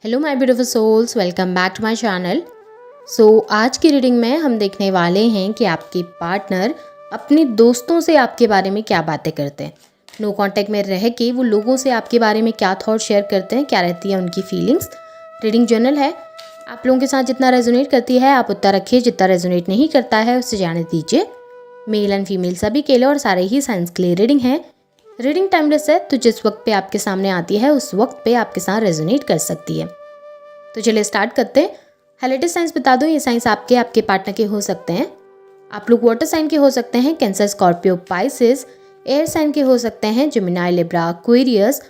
Hello my beautiful souls, welcome back to my channel. आज की reading में हम देखने वाले हैं कि आपके पार्टनर अपने दोस्तों से आपके बारे में क्या बातें करते हैं। नो कांटेक्ट में रह के वो लोगों से आपके बारे में क्या थॉट शेयर करते हैं, क्या रहती है उनकी फीलिंग्स। रीडिंग जर्नल है, आप लोगों के साथ जितना रेजोनेट करती है आप उतना रखिए, जितना रेजोनेट नहीं करता है उससे जाने दीजिए। मेल एंड फीमेल सभी के लिए और सारे ही साइंस के लिए रीडिंग है। रीडिंग टाइमलेस है, तो जिस वक्त पे आपके सामने आती है उस वक्त पे आपके साथ रेजोनेट कर सकती है। तो चलिए स्टार्ट करते हैं। हेलेटिस साइंस बता दूं, ये साइंस आपके पार्टनर के हो सकते हैं। आप लोग वाटर साइन के हो सकते हैं, cancer, Scorpio, Pisces. Air sign के हो सकते हैं, जेमिनी, लिब्रा, एक्वेरियस।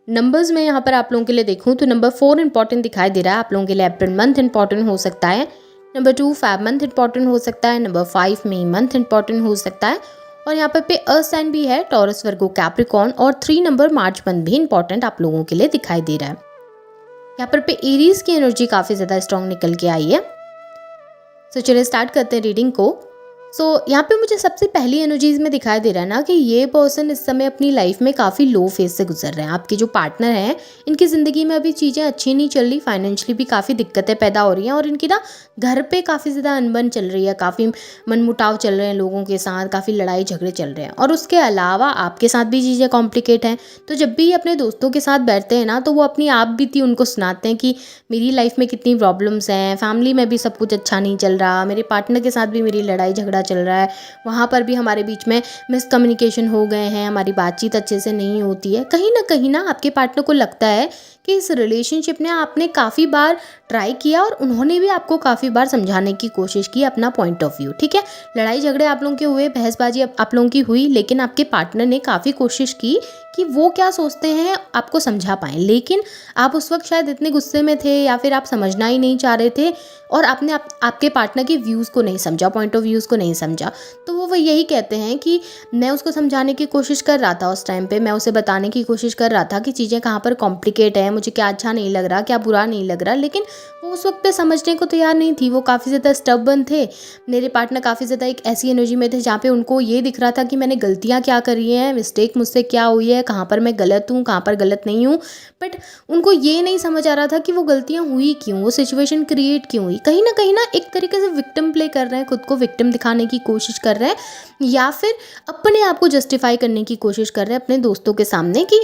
नंबर्स में यहाँ पर आप लोगों के लिए देखूं तो नंबर 4 इंपॉर्टेंट दिखाई दे रहा है। आप लोगों के लिए अप्रैल मंथ इंपॉर्टेंट हो सकता है। नंबर 2 फेब मंथ इंपॉर्टेंट हो सकता है। नंबर 5 मई मंथ इंपॉर्टेंट हो सकता है। और यहाँ पर पे अर्थ साइन भी है, टॉरस, वर्गो, कैप्रिकॉर्न। और 3 नंबर मार्च मंथ भी इंपॉर्टेंट आप लोगों के लिए दिखाई दे रहा है। यहाँ पर पे एरीज की एनर्जी काफ़ी ज़्यादा स्ट्रॉन्ग निकल के आई है। चलिए स्टार्ट करते हैं रीडिंग को। यहाँ पे मुझे सबसे पहली एनर्जीज में दिखाई दे रहा है ना कि ये पर्सन इस समय अपनी लाइफ में काफ़ी लो फेज से गुजर रहे हैं। आपके जो पार्टनर हैं इनकी ज़िंदगी में अभी चीज़ें अच्छी नहीं चल रही, फाइनेंशियली भी काफ़ी दिक्कतें पैदा हो रही हैं और इनकी ना घर पे काफ़ी ज़्यादा अनबन चल रही है, काफ़ी मनमुटाव चल रहे हैं लोगों के साथ, काफ़ी लड़ाई झगड़े चल रहे हैं। और उसके अलावा आपके साथ भी चीज़ें कॉम्प्लिकेट हैं। तो जब भी अपने दोस्तों के साथ बैठते हैं ना तो वो अपनी आप बीती उनको सुनाते हैं कि मेरी लाइफ में कितनी प्रॉब्लम्स हैं, फैमिली में भी सब कुछ अच्छा नहीं चल रहा, मेरे पार्टनर के साथ भी मेरी लड़ाई झगड़ा चल रहा है, वहाँ पर भी हमारे बीच में मिसकम्युनिकेशन हो गए हैं, हमारी बातचीत अच्छे से नहीं होती है। कहीं ना आपके पार्टनर को लगता है कि इस रिलेशनशिप ने आपने काफ़ी बार ट्राई किया और उन्होंने भी आपको काफ़ी बार समझाने की कोशिश की अपना पॉइंट ऑफ व्यू। ठीक है, लड़ाई झगड़े आप लोगों के हुए, बहसबाजी आप लोगों की हुई, लेकिन आपके पार्टनर ने काफ़ी कोशिश की कि वो क्या सोचते हैं आपको समझा पाएँ। लेकिन आप उस वक्त शायद इतने गुस्से में थे या फिर आप समझना ही नहीं चाह रहे थे और आपने आपके पार्टनर के व्यूज़ को नहीं समझा, पॉइंट ऑफ व्यूज़ को नहीं समझा। तो वो यही कहते हैं कि मैं उसको समझाने की कोशिश कर रहा था, उस टाइम पे मैं उसे बताने की कोशिश कर रहा था कि चीज़ें कहाँ पर कॉम्प्लिकेट है, मुझे क्या अच्छा नहीं लग रहा, क्या बुरा नहीं लग रहा, लेकिन वो उस वक्त पे समझने को तैयार नहीं थी। वो काफ़ी ज़्यादा स्टबर्न थे। मेरे पार्टनर काफ़ी ज़्यादा एक ऐसी एनर्जी में थे जहाँ पे उनको ये दिख रहा था कि मैंने गलतियाँ क्या करी हैं, मिस्टेक मुझसे क्या हुई है, कहाँ पर मैं गलत हूँ, कहाँ पर गलत नहीं हूँ। बट उनको ये नहीं समझ आ रहा था कि वो गलतियाँ हुई क्यों, वो सिचुएशन क्रिएट क्यों हुई। कहीं ना एक तरीके से विक्टिम प्ले कर रहे हैं, खुद को विक्टिम दिखाने की कोशिश कर रहे हैं या फिर अपने आप को जस्टिफाई करने की कोशिश कर रहे हैं अपने दोस्तों के सामने कि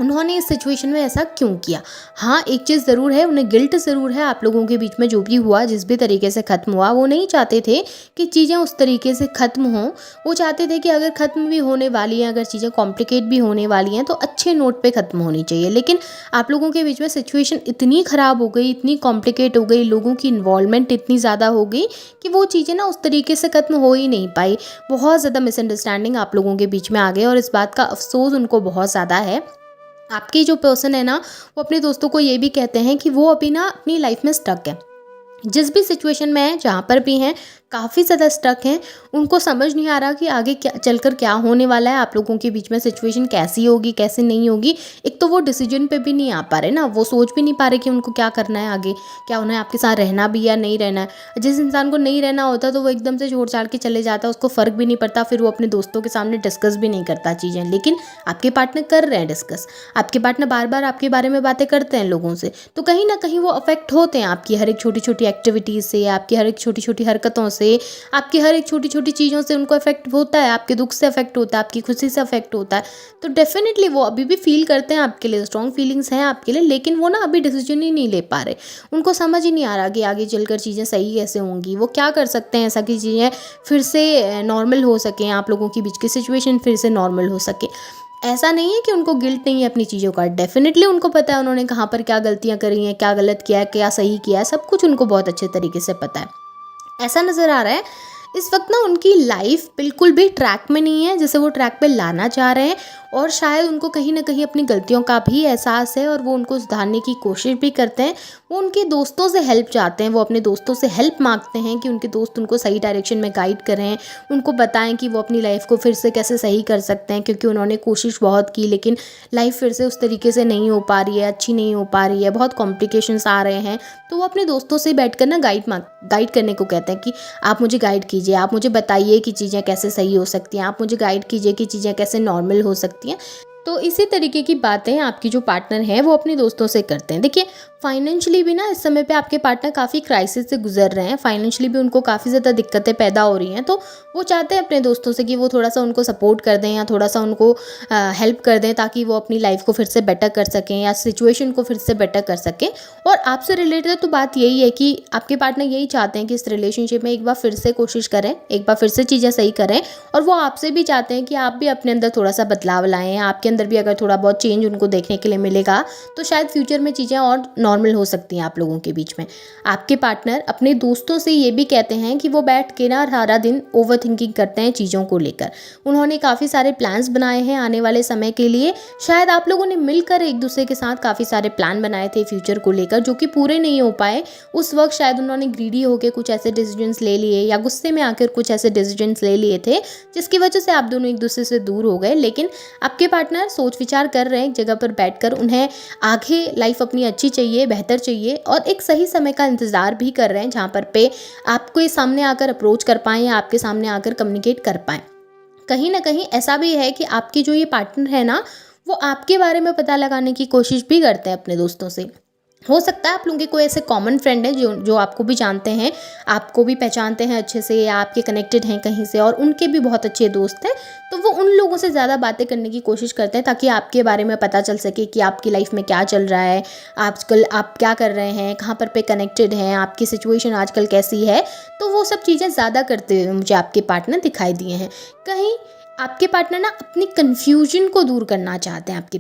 उन्होंने इस सिचुएशन में ऐसा क्यों किया। हाँ, एक चीज़ ज़रूर है, उन्हें गिल्ट ज़रूर है। आप लोगों के बीच में जो भी हुआ, जिस भी तरीके से ख़त्म हुआ, वो नहीं चाहते थे कि चीज़ें उस तरीके से ख़त्म हों। वो चाहते थे कि अगर ख़त्म भी होने वाली हैं, अगर चीज़ें कॉम्प्लिकेट भी होने वाली हैं तो अच्छे नोट पे ख़त्म होनी चाहिए। लेकिन आप लोगों के बीच में सिचुएशन इतनी ख़राब हो गई, इतनी कॉम्प्लिकेट हो गई, लोगों की इन्वॉल्वमेंट इतनी ज़्यादा हो गई कि वो चीज़ें ना उस तरीके से ख़त्म हो ही नहीं पाई। बहुत ज़्यादा मिसअंडरस्टैंडिंग आप लोगों के बीच में आ गए और इस बात का अफसोस उनको बहुत ज़्यादा है। आपके जो पर्सन है ना वो अपने दोस्तों को ये भी कहते हैं कि वो अभी ना अपनी लाइफ में स्टक है, जिस भी सिचुएशन में है, जहाँ पर भी हैं, काफ़ी ज़्यादा स्टक हैं। उनको समझ नहीं आ रहा कि आगे क्या चलकर क्या होने वाला है, आप लोगों के बीच में सिचुएशन कैसी होगी, कैसे नहीं होगी। एक तो वो डिसीजन पे भी नहीं आ पा रहे ना, वो सोच भी नहीं पा रहे कि उनको क्या करना है आगे, क्या उन्हें आपके साथ रहना भी या नहीं रहना है। जिस इंसान को नहीं रहना होता तो वो एकदम से छोड़ छाड़ के चले जाता है, उसको फ़र्क भी नहीं पड़ता, फिर वो अपने दोस्तों के सामने डिस्कस भी नहीं करता चीज़ें। लेकिन आपके पार्टनर कर रहे हैं डिस्कस, आपके पार्टनर बार बार आपके बारे में बातें करते हैं लोगों से, तो कहीं ना कहीं वो अफेक्ट होते हैं आपकी हर एक छोटी छोटी एक्टिविटीज़ से, आपकी हर एक छोटी छोटी हरकतों से, आपकी हर एक छोटी छोटी चीज़ों से उनको अफेक्ट होता है। आपके दुख से अफेक्ट होता है, आपकी खुशी से अफेक्ट होता है। तो डेफिनेटली वो अभी भी फील करते हैं आपके लिए, स्ट्रॉन्ग फीलिंग्स हैं आपके लिए, लेकिन वो ना अभी डिसीजन ही नहीं ले पा रहे। उनको समझ ही नहीं आ रहा कि आगे चलकर चीज़ें सही कैसे होंगी, वो क्या कर सकते हैं ऐसा कि चीज़ें फिर से नॉर्मल हो सकें, आप लोगों के बीच की सिचुएशन फिर से नॉर्मल हो सके। ऐसा नहीं है कि उनको गिल्ट नहीं है अपनी चीज़ों का, डेफिनेटली उनको पता है उन्होंने कहाँ पर क्या गलतियाँ करी हैं, क्या गलत किया है, क्या सही किया है, सब कुछ उनको बहुत अच्छे तरीके से पता है। ऐसा नज़र आ रहा है इस वक्त ना उनकी लाइफ बिल्कुल भी ट्रैक में नहीं है जिसे वो ट्रैक पे लाना चाह रहे हैं, और शायद उनको कहीं ना कहीं अपनी गलतियों का भी एहसास है और वो उनको सुधारने की कोशिश भी करते हैं। वो उनके दोस्तों से हेल्प चाहते हैं, वो अपने दोस्तों से हेल्प मांगते हैं कि उनके दोस्त उनको सही डायरेक्शन में गाइड करें, उनको बताएं कि वो अपनी लाइफ को फिर से कैसे सही कर सकते हैं, क्योंकि उन्होंने कोशिश बहुत की लेकिन लाइफ फिर से उस तरीके से नहीं हो पा रही है, अच्छी नहीं हो पा रही है, बहुत कॉम्प्लिकेशंस आ रहे हैं। तो वो अपने दोस्तों से बैठ कर ना गाइड करने को कहते हैं कि आप मुझे गाइड कीजिए, आप मुझे बताइए कि चीज़ें कैसे सही हो सकती हैं, आप मुझे गाइड कीजिए कि चीज़ें कैसे नॉर्मल हो सकती हैं। तो इसी तरीके की बातें आपकी जो पार्टनर हैं वो अपने दोस्तों से करते हैं। देखिए, फाइनेंशियली भी ना इस समय पे आपके पार्टनर काफ़ी क्राइसिस से गुजर रहे हैं, फाइनेंशियली भी उनको काफ़ी ज़्यादा दिक्कतें पैदा हो रही हैं, तो वो चाहते हैं अपने दोस्तों से कि वो थोड़ा सा उनको सपोर्ट कर दें या थोड़ा सा उनको हेल्प कर दें, ताकि वो अपनी लाइफ को फिर से बेटर कर सकें या सिचुएशन को फिर से बेटर कर सकें। और आपसे रिलेटेड तो बात यही है कि आपके पार्टनर यही चाहते हैं कि इस रिलेशनशिप में एक बार फिर से कोशिश करें, एक बार फिर से चीज़ें सही करें, और वो आपसे भी चाहते हैं कि आप भी अपने अंदर थोड़ा सा बदलाव लाएँ। आपके अंदर भी अगर थोड़ा बहुत चेंज उनको देखने के लिए मिलेगा तो शायद फ्यूचर में चीज़ें और नॉर्मल हो सकती हैं आप लोगों के बीच में। आपके पार्टनर अपने दोस्तों से ये भी कहते हैं कि वो बैठ के ना सारा दिन ओवर थिंकिंग करते हैं चीज़ों को लेकर। उन्होंने काफ़ी सारे प्लान्स बनाए हैं आने वाले समय के लिए। शायद आप लोगों ने मिलकर एक दूसरे के साथ काफ़ी सारे प्लान बनाए थे फ्यूचर को लेकर, जो कि पूरे नहीं हो पाए। उस वक्त शायद उन्होंने ग्रीडी होकर कुछ ऐसे डिसीजंस ले लिए या गुस्से में आकर कुछ ऐसे डिसीजंस ले लिए थे जिसकी वजह से आप दोनों एक दूसरे से दूर हो गए। लेकिन आपके पार्टनर सोच विचार कर रहे हैं एक जगह पर बैठकर। उन्हें आगे लाइफ अपनी अच्छी चाहिए, बेहतर चाहिए, और एक सही समय का इंतज़ार भी कर रहे हैं जहाँ पर पे आपको ये सामने आकर अप्रोच कर पाएँ या आपके सामने आकर कम्युनिकेट कर पाएँ। कहीं ना कहीं ऐसा भी है कि आपके जो ये पार्टनर है ना, वो आपके बारे में पता लगाने की कोशिश भी करते हैं अपने दोस्तों से। हो सकता है आप लोगों के कोई ऐसे कॉमन फ्रेंड है जो आपको भी जानते हैं, आपको भी पहचानते हैं अच्छे से, या आपके कनेक्टेड हैं कहीं से और उनके भी बहुत अच्छे दोस्त हैं, तो वो उन लोगों से ज़्यादा बातें करने की कोशिश करते हैं ताकि आपके बारे में पता चल सके कि आपकी लाइफ में क्या चल रहा है, आजकल आप क्या कर रहे हैं, कहाँ पर पे कनेक्टेड हैं, आपकी सिचुएशन आजकल कैसी है। तो वो सब चीज़ें ज़्यादा करते हुए मुझे आपके पार्टनर दिखाई दिए हैं। कहीं आपके पार्टनर ना अपनी कन्फ्यूजन को दूर करना चाहते हैं। आपके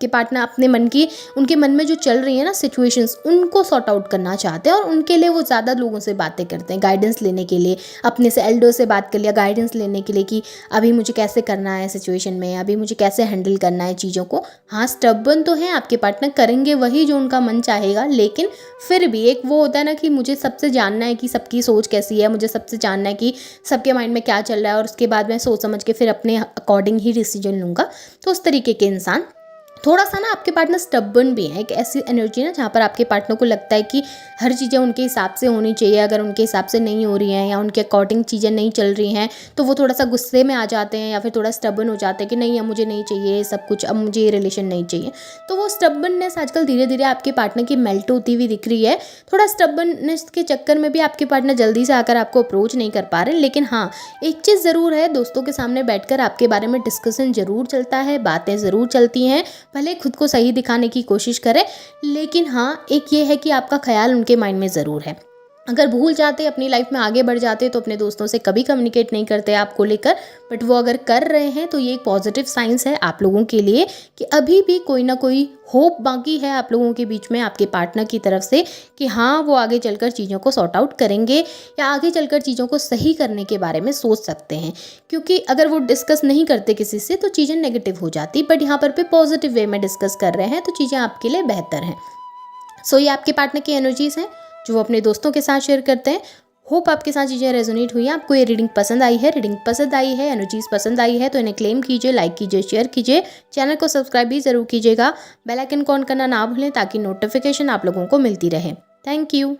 पार्टनर अपने मन की, उनके मन में जो चल रही है ना सिचुएशंस, उनको सॉर्ट आउट करना चाहते हैं, और उनके लिए वो ज़्यादा लोगों से बातें करते हैं गाइडेंस लेने के लिए। अपने से एल्डर से बात कर लिया गाइडेंस लेने के लिए कि अभी मुझे कैसे करना है सिचुएशन में, अभी मुझे कैसे हैंडल करना है चीज़ों को। हाँ, स्टबर्न तो है आपके पार्टनर, करेंगे वही जो उनका मन चाहेगा, लेकिन फिर भी एक वो होता है ना कि मुझे सबसे जानना है कि सबकी सोच कैसी है, मुझे सबसे जानना है कि सबके माइंड में क्या चल रहा है, और उसके बाद मैं सोच समझ के फिर अपने अकॉर्डिंग ही डिसीजन लूँगा। तो उस तरीके के इंसान थोड़ा सा ना आपके पार्टनर स्टबर्न भी है। एक ऐसी एनर्जी ना जहाँ पर आपके पार्टनर को लगता है कि हर चीज़ें उनके हिसाब से होनी चाहिए, अगर उनके हिसाब से नहीं हो रही हैं या उनके अकॉर्डिंग चीज़ें नहीं चल रही हैं तो वो थोड़ा सा गुस्से में आ जाते हैं या फिर थोड़ा स्टबर्न हो जाते हैं कि नहीं, अब मुझे नहीं चाहिए सब कुछ, अब मुझे ये रिलेशन नहीं चाहिए। तो वो स्टबर्ननेस आजकल धीरे धीरे आपके पार्टनर की मेल्ट होती हुई दिख रही है। थोड़ा स्टबर्ननेस के चक्कर में भी आपके पार्टनर जल्दी से आकर आपको अप्रोच नहीं कर पा रहे। लेकिन हाँ, एक चीज़ ज़रूर है, दोस्तों के सामने बैठकर आपके बारे में डिस्कशन ज़रूर चलता है, बातें ज़रूर चलती हैं, भले खुद को सही दिखाने की कोशिश करें, लेकिन हाँ, एक ये है कि आपका ख्याल उनके माइंड में ज़रूर है। अगर भूल जाते, अपनी लाइफ में आगे बढ़ जाते, तो अपने दोस्तों से कभी कम्युनिकेट नहीं करते आपको लेकर, बट वो अगर कर रहे हैं तो ये एक पॉजिटिव साइंस है आप लोगों के लिए कि अभी भी कोई ना कोई होप बाकी है आप लोगों के बीच में, आपके पार्टनर की तरफ से, कि हाँ, वो आगे चलकर चीज़ों को सॉर्ट आउट करेंगे या आगे चलकर चीज़ों को सही करने के बारे में सोच सकते हैं। क्योंकि अगर वो डिस्कस नहीं करते किसी से तो चीज़ें नेगेटिव हो जाती, बट यहाँ पर पॉजिटिव वे में डिस्कस कर रहे हैं तो चीज़ें आपके लिए बेहतर हैं। सो ये आपके पार्टनर की एनर्जीज़ हैं जो वो अपने दोस्तों के साथ शेयर करते हैं। होप आपके साथ चीज़ें रेजोनेट हुई हैं, आपको ये रीडिंग पसंद आई है, एनर्जीज पसंद आई है तो इन्हें क्लेम कीजिए, लाइक कीजिए, शेयर कीजिए, चैनल को सब्सक्राइब भी ज़रूर कीजिएगा, बेल आइकन को ऑन करना ना भूलें ताकि नोटिफिकेशन आप लोगों को मिलती रहे। Thank you.